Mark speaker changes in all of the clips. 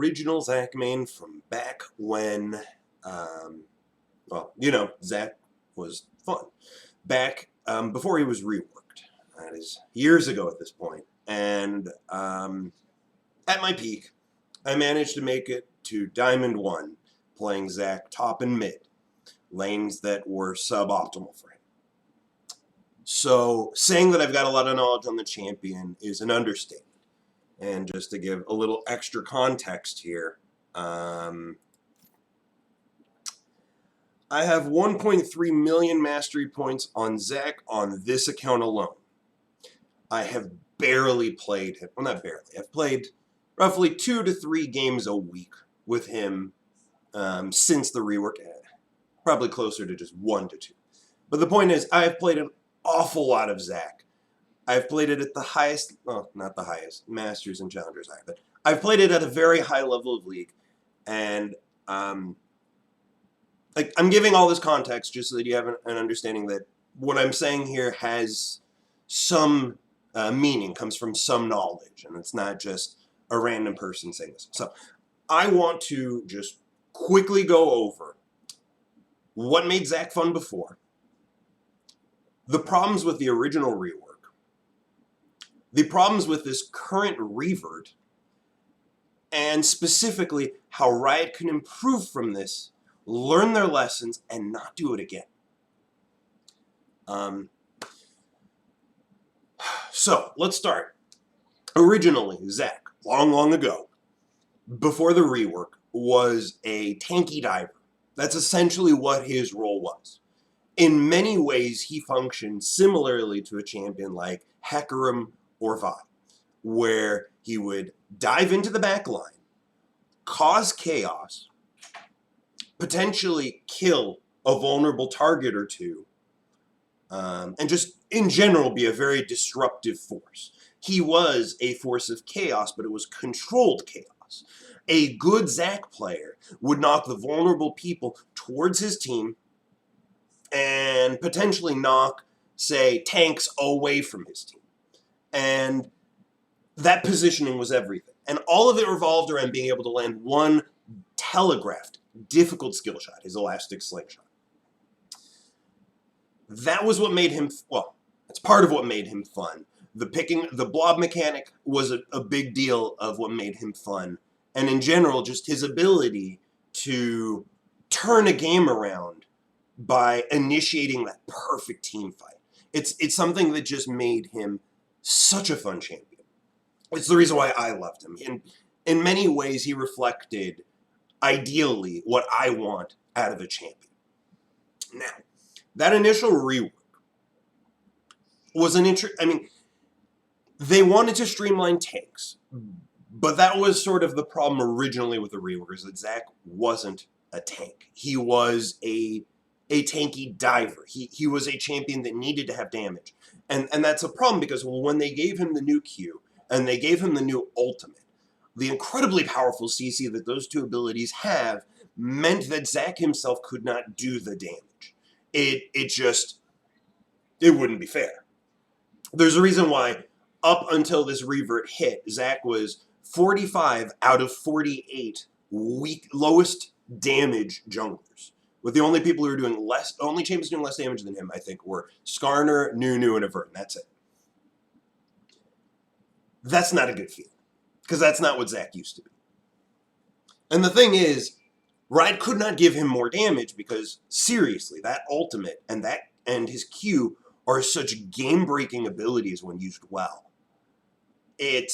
Speaker 1: original Zach Main from back when, Zach was fun. Back before he was reworked. That is years ago at this point. And at my peak, I managed to make it to Diamond 1, playing Zach top and mid, lanes that were suboptimal for him. So saying that I've got a lot of knowledge on the champion is an understatement. And just to give a little extra context here, I have 1.3 million mastery points on Zach on this account alone. I have barely played him. Well, not barely. I've played roughly 2 to 3 games a week with him since the rework. Probably closer to just 1 to 2. But the point is, I've played an awful lot of Zach. I've played it at the highest, well, not the highest, Masters and Challengers high, but I've played it at a very high level of League. And I'm giving all this context just so that you have an understanding that what I'm saying here has some meaning, comes from some knowledge, and it's not just a random person saying this. So I want to just quickly go over what made Zach fun before, the problems with the original rework, the problems with this current revert, and specifically how Riot can improve from this, learn their lessons, and not do it again. So let's start. Originally, Zach, long ago, before the rework, was a tanky diver. That's essentially what his role was. In many ways, he functioned similarly to a champion like Hecarim or Vi, where he would dive into the back line, cause chaos, potentially kill a vulnerable target or two, and just in general be a very disruptive force. He was a force of chaos, but it was controlled chaos. A good Zach player would knock the vulnerable people towards his team and potentially knock, say, tanks away from his team. And that positioning was everything. And all of it revolved around being able to land one telegraphed, difficult skill shot, his elastic slingshot. That was what made him, well, that's part of what made him fun. The blob mechanic was a big deal of what made him fun. And in general, just his ability to turn a game around by initiating that perfect team fight. It's something that just made him such a fun champion. It's the reason why I loved him. In many ways, he reflected, ideally, what I want out of a champion. Now, that initial rework was they wanted to streamline tanks, but that was sort of the problem originally with the rework, is that Zach wasn't a tank. He was a tanky diver. He was a champion that needed to have damage. And that's a problem because when they gave him the new Q and they gave him the new ultimate, the incredibly powerful CC that those two abilities have meant that Zach himself could not do the damage. It wouldn't be fair. There's a reason why up until this revert hit, Zach was 45 out of 48 lowest damage junglers. With the only people who were doing only champions doing less damage than him, I think, were Skarner, Nunu, and Avert, and that's it. That's not a good feeling, because that's not what Zach used to be. And the thing is, Riot could not give him more damage because, seriously, that ultimate and his Q are such game-breaking abilities when used well. It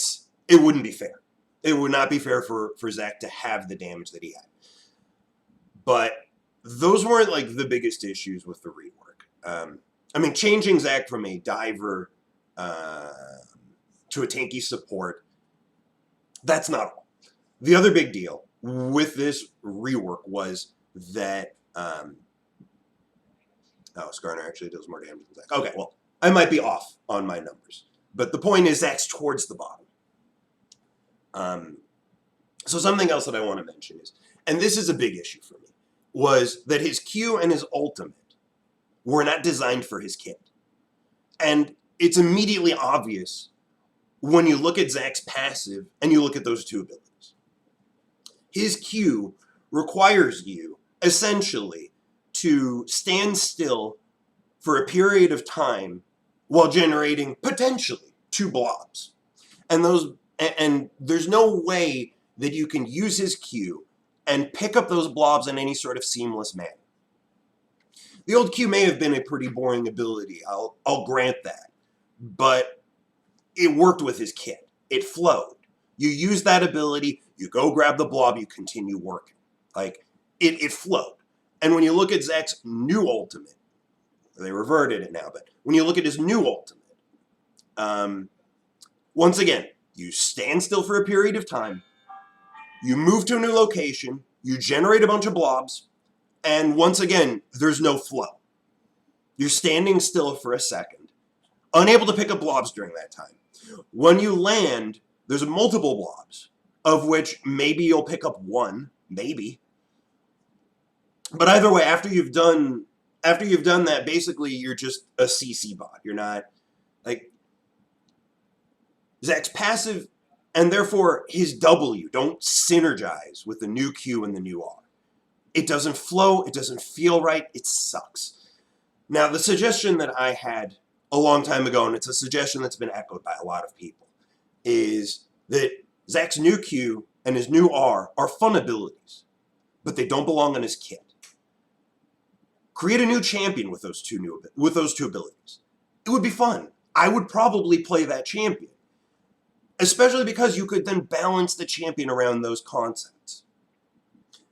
Speaker 1: wouldn't be fair. It would not be fair for Zach to have the damage that he had. But those weren't like the biggest issues with the rework. Changing Zach from a diver to a tanky support, that's not all. The other big deal with this rework was that Skarner actually does more damage than Zach. Okay, well, I might be off on my numbers. But the point is Zach's towards the bottom. So something else that I want to mention is, and this is a big issue for me, was that his Q and his ultimate were not designed for his kit. And it's immediately obvious when you look at Zach's passive and you look at those two abilities. His Q requires you, essentially, to stand still for a period of time while generating, potentially, 2 blobs. And there's no way that you can use his Q and pick up those blobs in any sort of seamless manner. The old Q may have been a pretty boring ability, I'll grant that, but it worked with his kit. It flowed. You use that ability, you go grab the blob, you continue working. Like, it flowed. And when you look at Zach's new ultimate, they reverted it now, but when you look at his new ultimate, once again, you stand still for a period of time, you move to a new location, you generate a bunch of blobs, and once again, there's no flow. You're standing still for a second, unable to pick up blobs during that time. When you land, there's multiple blobs, of which maybe you'll pick up one, maybe. But either way, after you've done that, basically you're just a CC bot. You're not, like, Zach's passive, and therefore his W don't synergize with the new Q and the new R. It doesn't flow, it doesn't feel right, it sucks. Now, the suggestion that I had a long time ago, and it's a suggestion that's been echoed by a lot of people, is that Zach's new Q and his new R are fun abilities, but they don't belong in his kit. Create a new champion with those two abilities. It would be fun. I would probably play that champion, especially because you could then balance the champion around those concepts.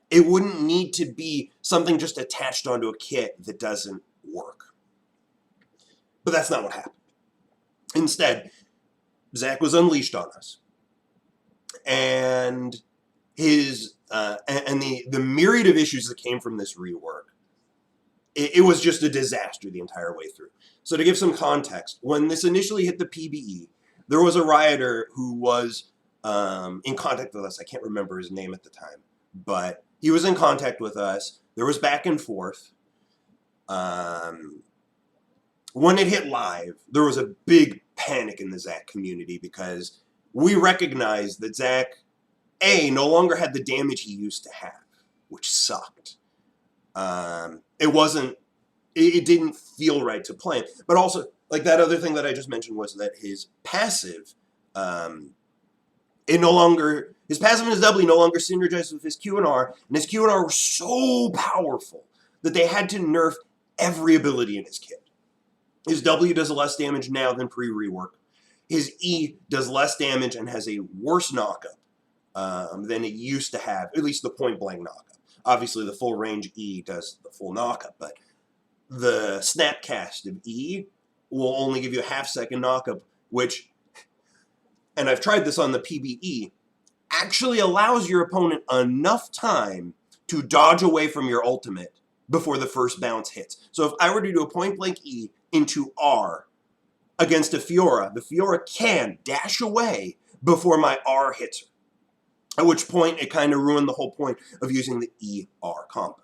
Speaker 1: It wouldn't need to be something just attached onto a kit that doesn't work. But that's not what happened. Instead, Zach was unleashed on us, and the myriad of issues that came from this rework, it was just a disaster the entire way through. So to give some context, when this initially hit the PBE, there was a rioter who was in contact with us. I can't remember his name at the time, but he was in contact with us. There was back and forth. When it hit live, there was a big panic in the Zach community because we recognized that Zach, A, no longer had the damage he used to have, which sucked. It didn't feel right to play him. But also, like, that other thing that I just mentioned was that his passive, his passive and his W no longer synergized with his Q and R, and his Q and R were so powerful that they had to nerf every ability in his kit. His W does less damage now than pre-rework. His E does less damage and has a worse knockup than it used to have, at least the point-blank knockup. Obviously, the full range E does the full knockup, but the snapcast of E will only give you a half-second knockup, which, and I've tried this on the PBE, actually allows your opponent enough time to dodge away from your ultimate before the first bounce hits. So if I were to do a point-blank E into R against a Fiora, the Fiora can dash away before my R hits her. At which point, it kind of ruined the whole point of using the E-R combo.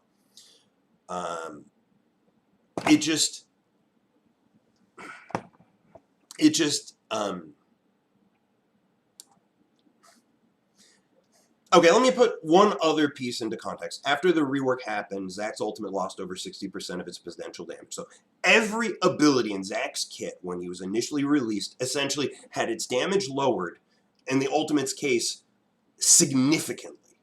Speaker 1: Okay, let me put one other piece into context. After the rework happened, Zach's ultimate lost over 60% of its potential damage. So every ability in Zach's kit, when he was initially released, essentially had its damage lowered, in the ultimate's case, significantly.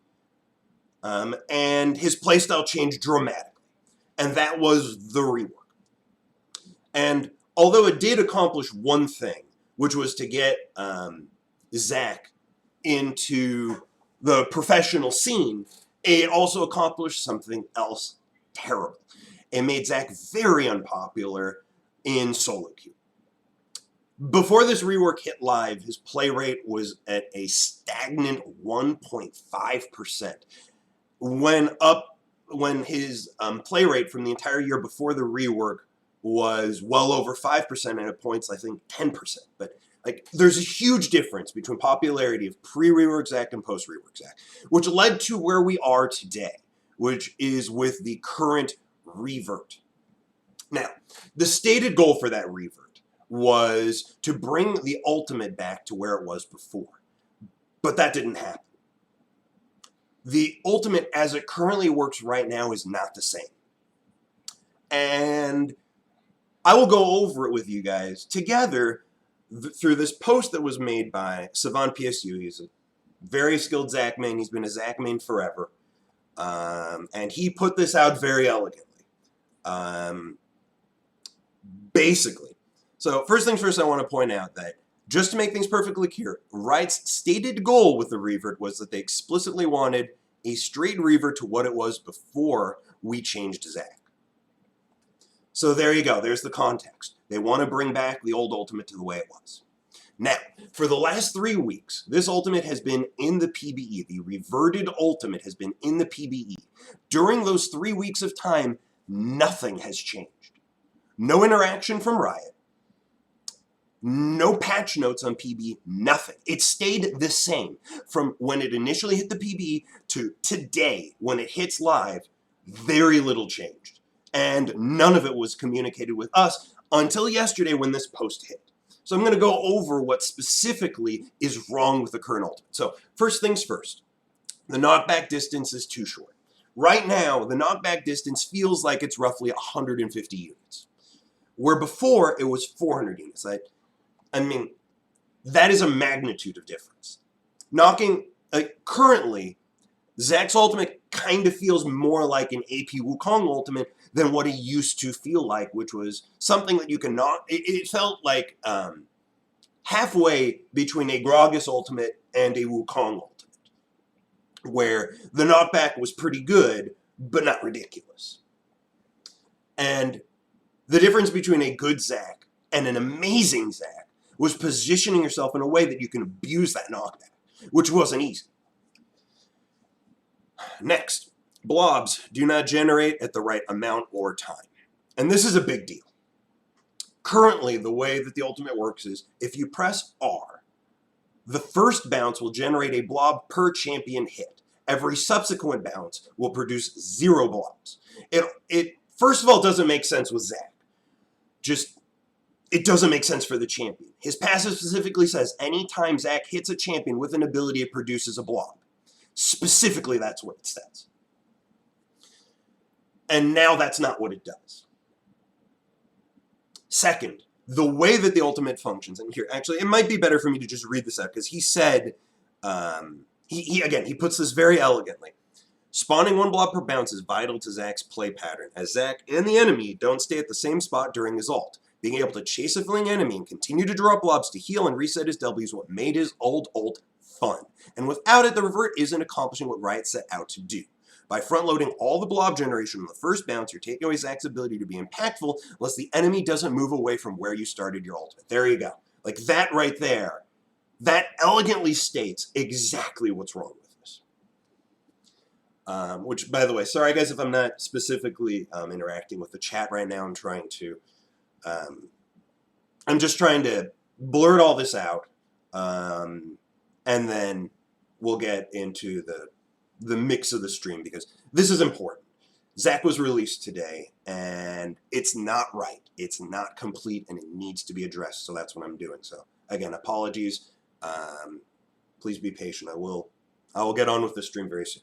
Speaker 1: And his playstyle changed dramatically. And that was the rework. And although it did accomplish one thing, which was to get Zach into the professional scene, it also accomplished something else terrible. It made Zach very unpopular in solo queue. Before this rework hit live, his play rate was at a stagnant 1.5%. When his play rate from the entire year before the rework was well over 5%, and at points, I think, 10%. But like, there's a huge difference between popularity of pre-rework Zach and post-rework Zach, which led to where we are today, which is with the current revert. Now, the stated goal for that revert was to bring the ultimate back to where it was before, but that didn't happen. the ultimate as it currently works right now is not the same. And I will go over it with you guys together through this post that was made by Savon PSU. He's a very skilled Zach main. He's been a Zach main forever. And he put this out very elegantly. Basically. So first things first, I want to point out that just to make things perfectly clear, Riot's stated goal with the revert was that they explicitly wanted a straight revert to what it was before we changed Zach. So there you go. There's the context. They want to bring back the old ultimate to the way it was. Now, for the last 3 weeks, this ultimate has been in the PBE. The reverted ultimate has been in the PBE. During those 3 weeks of time, nothing has changed. No interaction from Riot. No patch notes on PBE, nothing. It stayed the same from when it initially hit the PBE to today when it hits live. Very little changed. And none of it was communicated with us until yesterday when this post hit. So I'm going to go over what specifically is wrong with the current ultimate. So first things first, the knockback distance is too short. Right now, the knockback distance feels like it's roughly 150 units, where before it was 400 units. I mean, that is a magnitude of difference. Currently, Zach's ultimate kind of feels more like an AP Wukong ultimate than what he used to feel like, which was something that you can knock. It felt like halfway between a Gragas ultimate and a Wukong ultimate, where the knockback was pretty good, but not ridiculous. And the difference between a good Zach and an amazing Zach was positioning yourself in a way that you can abuse that knockback, which wasn't easy. Next, blobs do not generate at the right amount or time. And this is a big deal. Currently, the way that the ultimate works is if you press R, the first bounce will generate a blob per champion hit. Every subsequent bounce will produce 0 blobs. It first of all doesn't make sense with Zach. It doesn't make sense for the champion. His passive specifically says anytime Zach hits a champion with an ability, it produces a blob. Specifically, that's what it says. And now that's not what it does. Second, the way that the ultimate functions, and here, actually, it might be better for me to just read this out, because he said, he puts this very elegantly. Spawning 1 blob per bounce is vital to Zach's play pattern, as Zach and the enemy don't stay at the same spot during his ult. Being able to chase a fleeing enemy and continue to draw blobs to heal and reset his W is what made his old ult fun. And without it, the revert isn't accomplishing what Riot set out to do. By front-loading all the blob generation on the first bounce, you're taking away Zach's ability to be impactful unless the enemy doesn't move away from where you started your ultimate. There you go. Like that right there, that elegantly states exactly what's wrong with this. Which, by the way, sorry guys if I'm not specifically interacting with the chat right now. I'm just trying to blurt all this out, and then we'll get into the mix of the stream, because this is important. Zach was released today, and it's not right. It's not complete, and it needs to be addressed, so that's what I'm doing. So, again, apologies. Please be patient. I will get on with the stream very soon.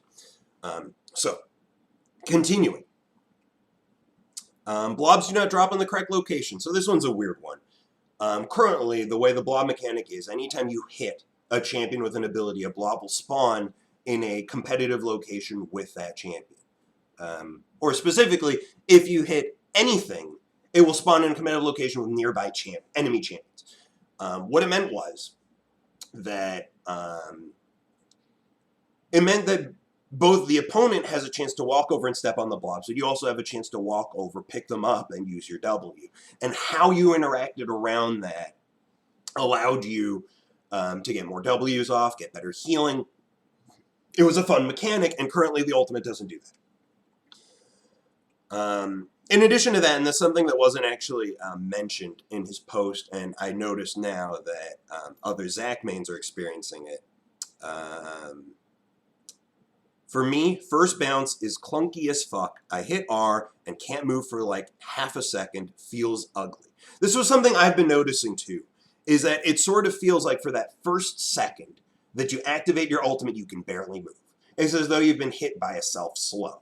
Speaker 1: So, continuing. Blobs do not drop in the correct location. So this one's a weird one. Currently, the way the blob mechanic is, anytime you hit a champion with an ability, a blob will spawn in a competitive location with that champion. Or specifically, if you hit anything, it will spawn in a competitive location with nearby enemy champions. What it meant was that both the opponent has a chance to walk over and step on the blobs, but you also have a chance to walk over, pick them up, and use your W. And how you interacted around that allowed you to get more Ws off, get better healing. It was a fun mechanic, and currently the ultimate doesn't do that. In addition to that, and that's something that wasn't actually mentioned in his post, and I noticed now that other Zach mains are experiencing it. For me, first bounce is clunky as fuck. I hit R and can't move for like half a second. Feels ugly. This was something I've been noticing too, is that it sort of feels like for that first second that you activate your ultimate, you can barely move. It's as though you've been hit by a self-slow.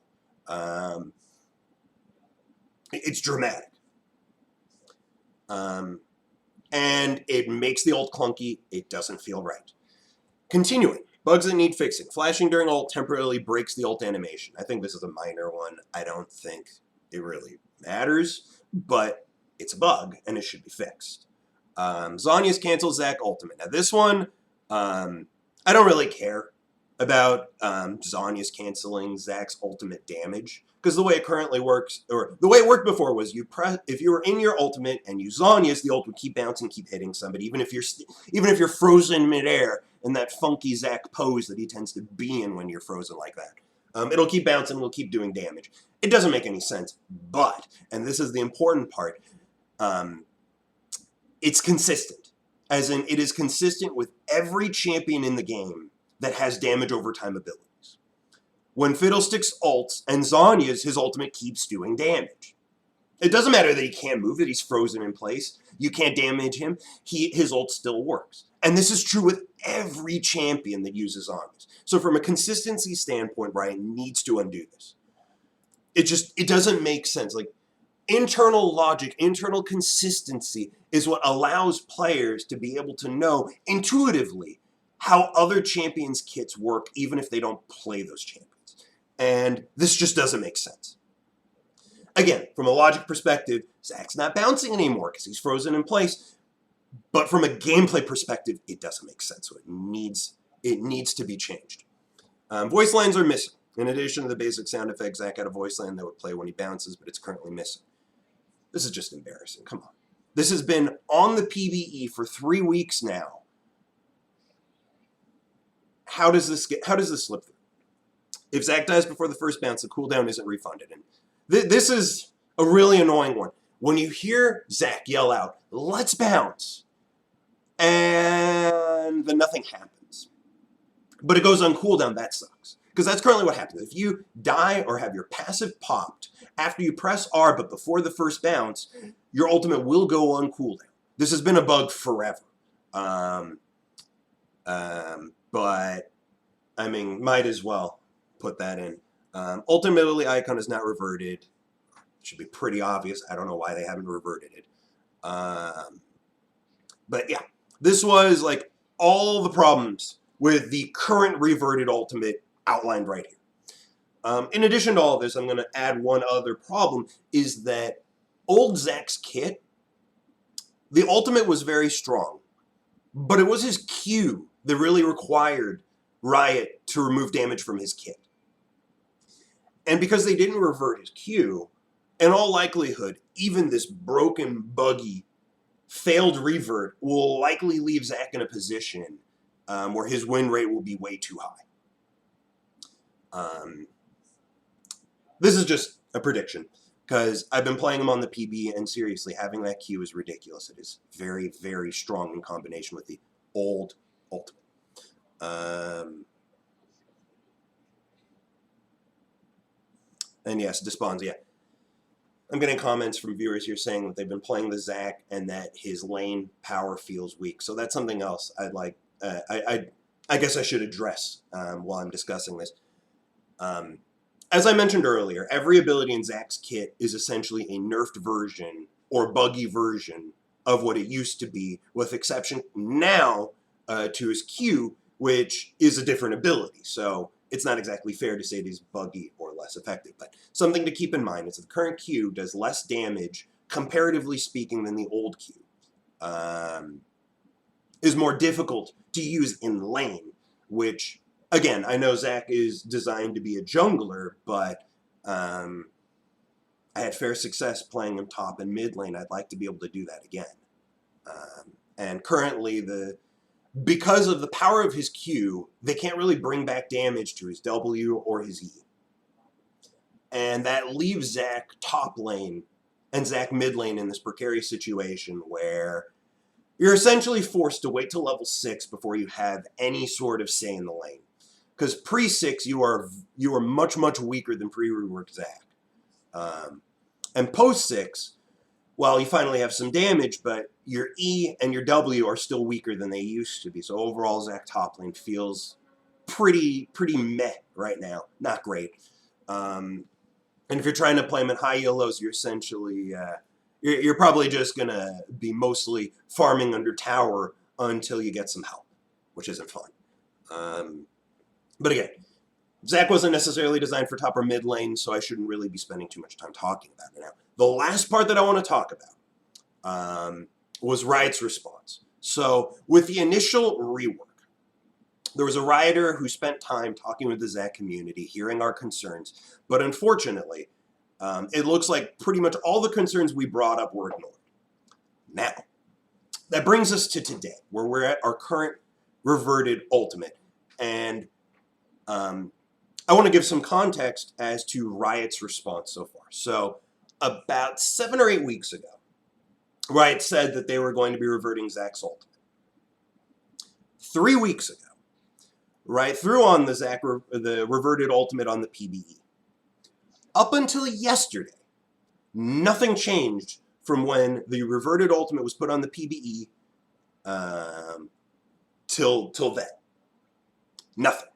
Speaker 1: It's dramatic. And it makes the ult clunky. It doesn't feel right. Continuing. Bugs that need fixing. Flashing during ult temporarily breaks the ult animation. I think this is a minor one. I don't think it really matters, but it's a bug, and it should be fixed. Zhonya's cancel Zac ultimate. Now this one, I don't really care about Zhonya's canceling Zac's ultimate damage, because the way it currently works, or the way it worked before, was you press, if you were in your ultimate and you Zhonya's, the ult would keep bouncing, keep hitting somebody, even if you're frozen midair in that funky Zac pose that he tends to be in when you're frozen like that. It'll keep bouncing, it'll keep doing damage. It doesn't make any sense, but, and this is the important part, it's consistent. As in, it is consistent with every champion in the game that has damage over time abilities. When Fiddlesticks ults and Zhonya's, his ultimate keeps doing damage. It doesn't matter that he can't move, that he's frozen in place. You can't damage him. His ult still works. And this is true with every champion that uses Zhonya's. So from a consistency standpoint, Riot needs to undo this. It doesn't make sense. Like, internal logic, internal consistency is what allows players to be able to know intuitively how other champions' kits work, even if they don't play those champions. And this just doesn't make sense. Again, from a logic perspective, Zac's not bouncing anymore because he's frozen in place. But from a gameplay perspective, it doesn't make sense. So it needs to be changed. Voice lines are missing. In addition to the basic sound effect, Zac had a voice line that would play when he bounces, but it's currently missing. This is just embarrassing. Come on. This has been on the PvE for 3 weeks now. How does this slip through? If Zac dies before the first bounce, the cooldown isn't refunded. And this is a really annoying one. When you hear Zac yell out, "Let's bounce," and then nothing happens, but it goes on cooldown, that sucks. Because that's currently what happens. If you die or have your passive popped after you press R but before the first bounce, your ultimate will go on cooldown. This has been a bug forever. But, I mean, might as well put that in. Ultimately, icon is not reverted. It should be pretty obvious. I don't know why they haven't reverted it. But yeah, this was like all the problems with the current reverted ultimate outlined right here. In addition to all of this, I'm going to add one other problem, is that old Zac's kit, the ultimate was very strong, but it was his Q that really required Riot to remove damage from his kit. And because they didn't revert his Q, in all likelihood, even this broken, buggy, failed revert will likely leave Zac in a position where his win rate will be way too high. This is just a prediction, because I've been playing him on the PB, and seriously, having that Q is ridiculous. It is very, very strong in combination with the old ultimate. And yes, Despawns, yeah. I'm getting comments from viewers here saying that they've been playing the Zac and that his lane power feels weak. So that's something else I'd like, I guess I should address while I'm discussing this. As I mentioned earlier, every ability in Zac's kit is essentially a nerfed version or buggy version of what it used to be, with exception now to his Q, which is a different ability. So it's not exactly fair to say it is buggy or less effective. But something to keep in mind is that the current Q does less damage, comparatively speaking, than the old Q. Is more difficult to use in lane, which, again, I know Zac is designed to be a jungler, but I had fair success playing him top and mid lane. I'd like to be able to do that again. And currently, because of the power of his Q, they can't really bring back damage to his W or his E. And that leaves Zac top lane and Zac mid lane in this precarious situation where you're essentially forced to wait till level 6 before you have any sort of say in the lane. Because pre-6, you are much, much weaker than pre-reworked Zac. And post-6, well, you finally have some damage, but your E and your W are still weaker than they used to be. So overall, Zac top lane feels pretty meh right now. Not great. And if you're trying to play them at high YOLOs, you're essentially you're probably just gonna be mostly farming under tower until you get some help, which isn't fun. But again, Zach wasn't necessarily designed for top or mid lane, so I shouldn't really be spending too much time talking about it now. The last part that I want to talk about was Riot's response. So with the initial rework, there was a Rioter who spent time talking with the Zach community, hearing our concerns, but unfortunately, it looks like pretty much all the concerns we brought up were ignored. Now, that brings us to today, where we're at our current reverted ultimate, and I want to give some context as to Riot's response so far. So about 7 or 8 weeks ago, Riot said that they were going to be reverting Zach's ultimate. 3 weeks ago, Riot threw on the reverted ultimate on the PBE. Up until yesterday, nothing changed from when the reverted ultimate was put on the PBE till then. Nothing.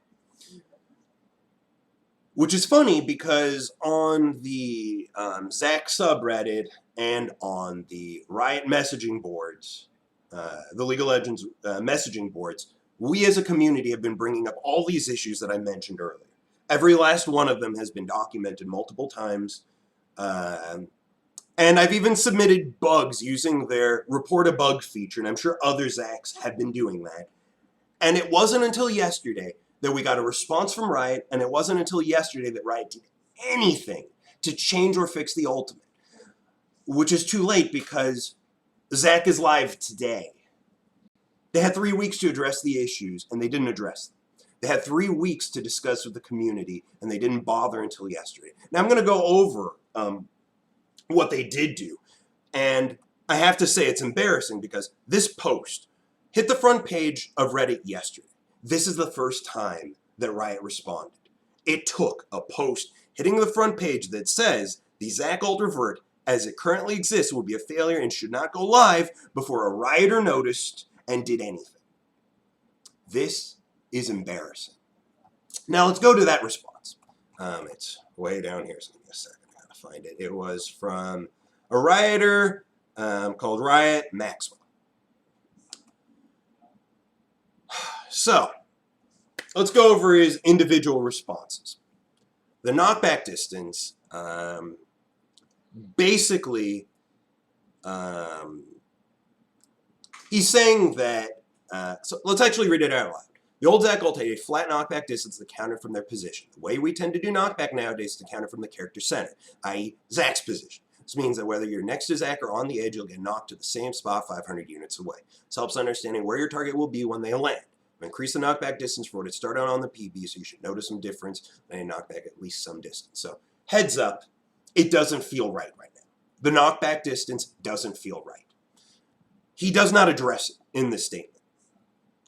Speaker 1: Which is funny because on the Zach subreddit and on the Riot messaging boards, the League of Legends messaging boards, we as a community have been bringing up all these issues that I mentioned earlier. Every last one of them has been documented multiple times. And I've even submitted bugs using their report a bug feature, and I'm sure other Zachs have been doing that. And it wasn't until yesterday that we got a response from Riot, and it wasn't until yesterday that Riot did anything to change or fix the ultimate. Which is too late because Zach is live today. They had 3 weeks to address the issues, and they didn't address them. They had 3 weeks to discuss with the community, and they didn't bother until yesterday. Now I'm going to go over what they did do, and I have to say it's embarrassing because this post hit the front page of Reddit yesterday. This is the first time that Riot responded. It took a post hitting the front page that says the Zach ult revert as it currently exists will be a failure and should not go live before a Rioter noticed and did anything. This is embarrassing. Now let's go to that response. It's way down here, so give me a second. I gotta find it. It was from a Rioter called Riot Maxwell. So, let's go over his individual responses. The knockback distance, basically, he's saying that, so let's actually read it out loud. The old Zach ult had a flat knockback distance that counted from their position. The way we tend to do knockback nowadays is to count it from the character center, i.e. Zach's position. This means that whether you're next to Zach or on the edge, you'll get knocked to the same spot 500 units away. This helps understanding where your target will be when they land. Increase the knockback distance for what it started on the PB, so you should notice some difference when you knock back at least some distance. So, heads up, it doesn't feel right now. The knockback distance doesn't feel right. He does not address it in this statement.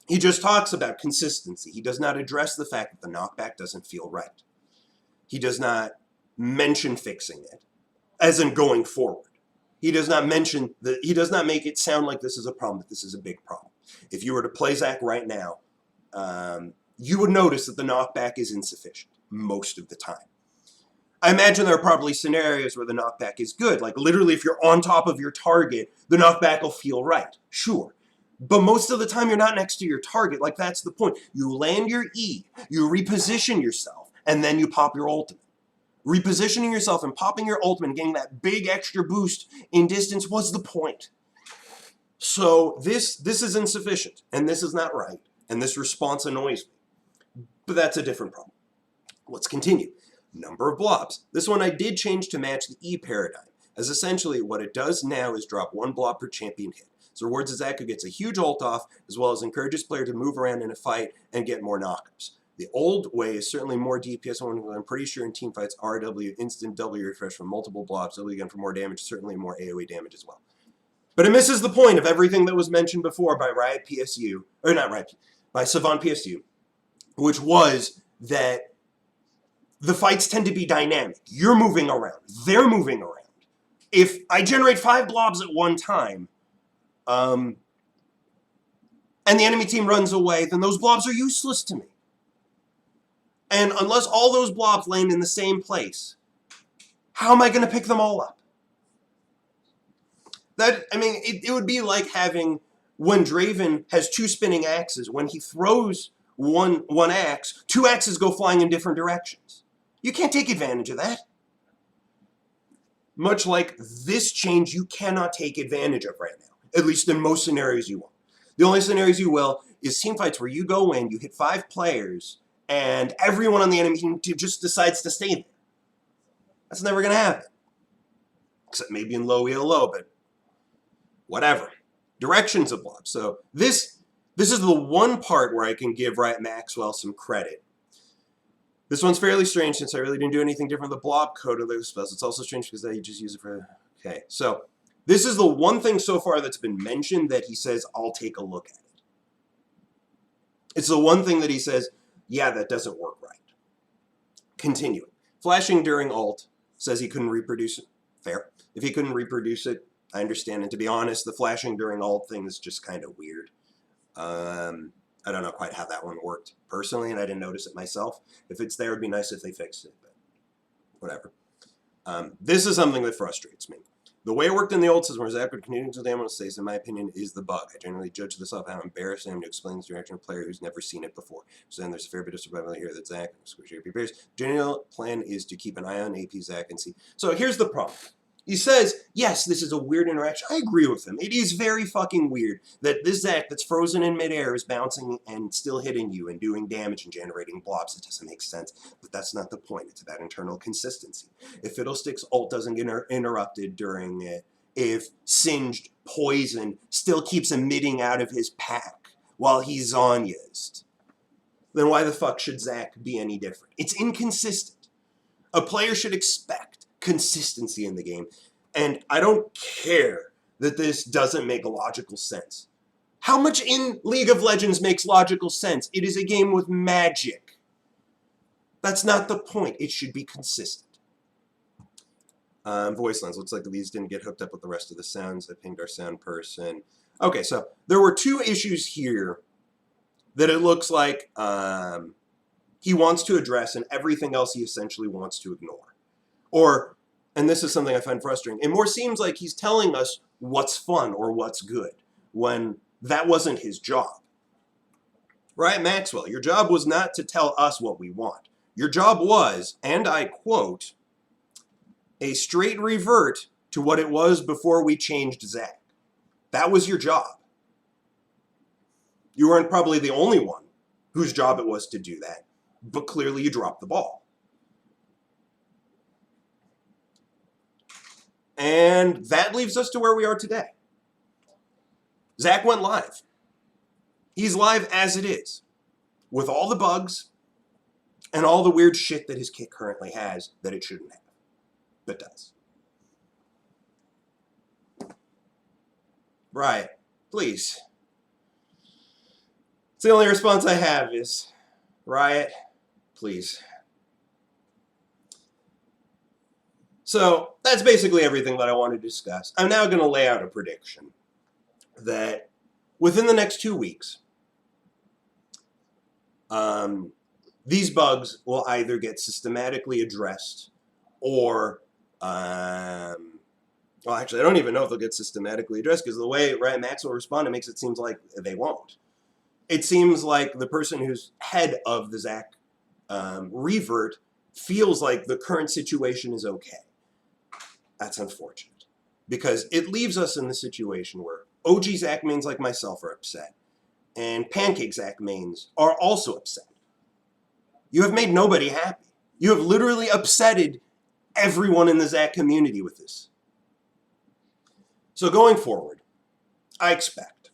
Speaker 1: He just talks about consistency. He does not address the fact that the knockback doesn't feel right. He does not mention fixing it, as in going forward. He does not mention that. He does not make it sound like this is a problem, that this is a big problem. If you were to play Zach right now, you would notice that the knockback is insufficient most of the time. I imagine there are probably scenarios where the knockback is good. Like literally if you're on top of your target, the knockback will feel right. Sure. But most of the time you're not next to your target. Like that's the point. You land your E, you reposition yourself, and then you pop your ultimate. Repositioning yourself and popping your ultimate and getting that big extra boost in distance was the point. So this is insufficient, and this is not right, and this response annoys me. But that's a different problem. Let's continue. Number of blobs. This one I did change to match the E paradigm, as essentially what it does now is drop 1 blob per champion hit. This rewards Zach who gets a huge ult off, as well as encourages player to move around in a fight and get more knockups. The old way is certainly more DPS one, I'm pretty sure in team fights RW, instant W refresh from multiple blobs, W again for more damage, certainly more AoE damage as well. But it misses the point of everything that was mentioned before by Riot PSU, or not Riot, by Savant PSU, which was that the fights tend to be dynamic. You're moving around. They're moving around. If I generate 5 blobs at one time, and the enemy team runs away, then those blobs are useless to me. And unless all those blobs land in the same place, how am I going to pick them all up? It would be like having, when Draven has 2 spinning axes, when he throws one axe, 2 axes go flying in different directions. You can't take advantage of that. Much like this change, you cannot take advantage of right now. At least in most scenarios you won't. The only scenarios you will is team fights where you go in, you hit 5 players, and everyone on the enemy team just decides to stay there. That's never going to happen. Except maybe in low ELO, but whatever. Directions of blobs. So this is the one part where I can give Riot Maxwell some credit. This one's fairly strange since I really didn't do anything different with the blob code of those spells. It's also strange because you just use it for... Okay, so this is the one thing so far that's been mentioned that he says, I'll take a look at it. It's the one thing that he says, yeah, that doesn't work right. Continuing. Flashing during ult says he couldn't reproduce it. Fair. If he couldn't reproduce it, I understand. And to be honest, the flashing during ult thing is just kind of weird. I don't know quite how that one worked personally, and I didn't notice it myself. If it's there, it'd be nice if they fixed it, but whatever. This is something that frustrates me. The way it worked in the old system, where Zach would continue to damage stays, in my opinion, is the bug. I generally judge this off how embarrassing I am to explain this direction to a player who's never seen it before. So then there's a fair bit of survival here that Zach, squishy AP players. General plan is to keep an eye on AP Zach and see. So here's the problem. He says, yes, this is a weird interaction. I agree with him. It is very fucking weird that this Zach that's frozen in midair is bouncing and still hitting you and doing damage and generating blobs. It doesn't make sense. But that's not the point. It's about internal consistency. If Fiddlestick's ult doesn't get interrupted during it, if Singed Poison still keeps emitting out of his pack while he's Zhonya's, then why the fuck should Zach be any different? It's inconsistent. A player should expect consistency in the game. And I don't care that this doesn't make logical sense. How much in League of Legends makes logical sense? It is a game with magic. That's not the point. It should be consistent. Voice lines. Looks like these didn't get hooked up with the rest of the sounds. I pinged our sound person. Okay, so there were 2 issues here that it looks like he wants to address, and everything else he essentially wants to ignore. Or, and this is something I find frustrating, it more seems like he's telling us what's fun or what's good, when that wasn't his job. Right, Maxwell, your job was not to tell us what we want. Your job was, and I quote, a straight revert to what it was before we changed Zach. That was your job. You weren't probably the only one whose job it was to do that, but clearly you dropped the ball. And that leaves us to where we are today. Zach went live. He's live as it is, with all the bugs and all the weird shit that his kit currently has that it shouldn't have, but does. Right, please. It's the only response I have is, Riot, please. So that's basically everything that I want to discuss. I'm now going to lay out a prediction that within the next 2 weeks, these bugs will either get systematically addressed or, well, actually, I don't even know if they'll get systematically addressed because the way Riot Maxwell responded makes it seem like they won't. It seems like the person who's head of the Zach revert feels like the current situation is okay. That's unfortunate because it leaves us in the situation where OG Zach mains like myself are upset and Pancake Zach mains are also upset. You have made nobody happy. You have literally upsetted everyone in the Zach community with this. So going forward, I expect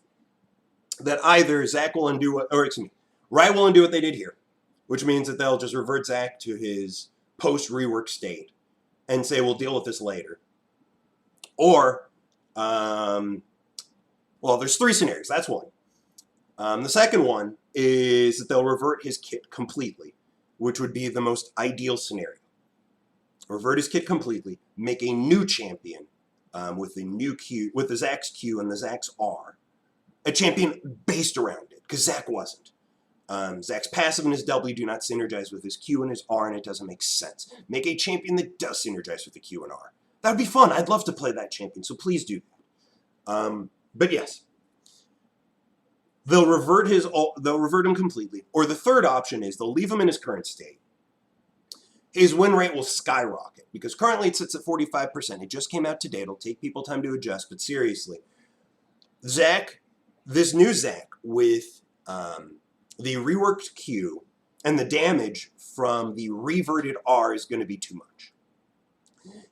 Speaker 1: that either Zach will undo what, or excuse me, Riot will undo what they did here, which means that they'll just revert Zach to his post-rework state and say, we'll deal with this later. Or, well, there's 3 scenarios. That's one. The second one is that they'll revert his kit completely, which would be the most ideal scenario. Revert his kit completely, make a new champion with the new Q, with the Zach's Q and the Zach's R. A champion based around it, because Zach wasn't. Zach's passive and his W do not synergize with his Q and his R, and it doesn't make sense. Make a champion that does synergize with the Q and R. That would be fun. I'd love to play that champion, so please do that. But yes, they'll revert him completely. Or the third option is they'll leave him in his current state. His win rate will skyrocket because currently it sits at 45%. It just came out today. It'll take people time to adjust, but seriously, Zach, this new Zach with the reworked Q and the damage from the reverted R is going to be too much.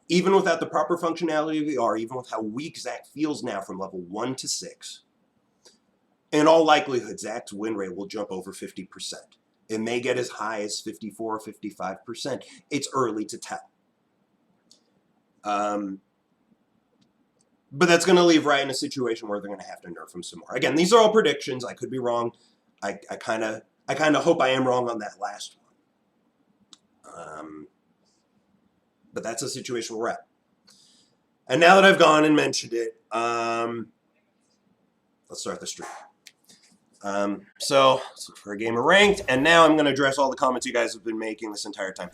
Speaker 1: Even without the proper functionality of the R, even with how weak Zach feels now from level 1 to 6, in all likelihood, Zach's win rate will jump over 50%. It may get as high as 54 or 55%. It's early to tell. But that's going to leave Riot in a situation where they're going to have to nerf him some more. Again, these are all predictions. I could be wrong. I kind of hope I am wrong on that last one. But that's the situation we're at. And now that I've gone and mentioned it, let's start the stream. So let's look for a game of ranked, and now I'm going to address all the comments you guys have been making this entire time.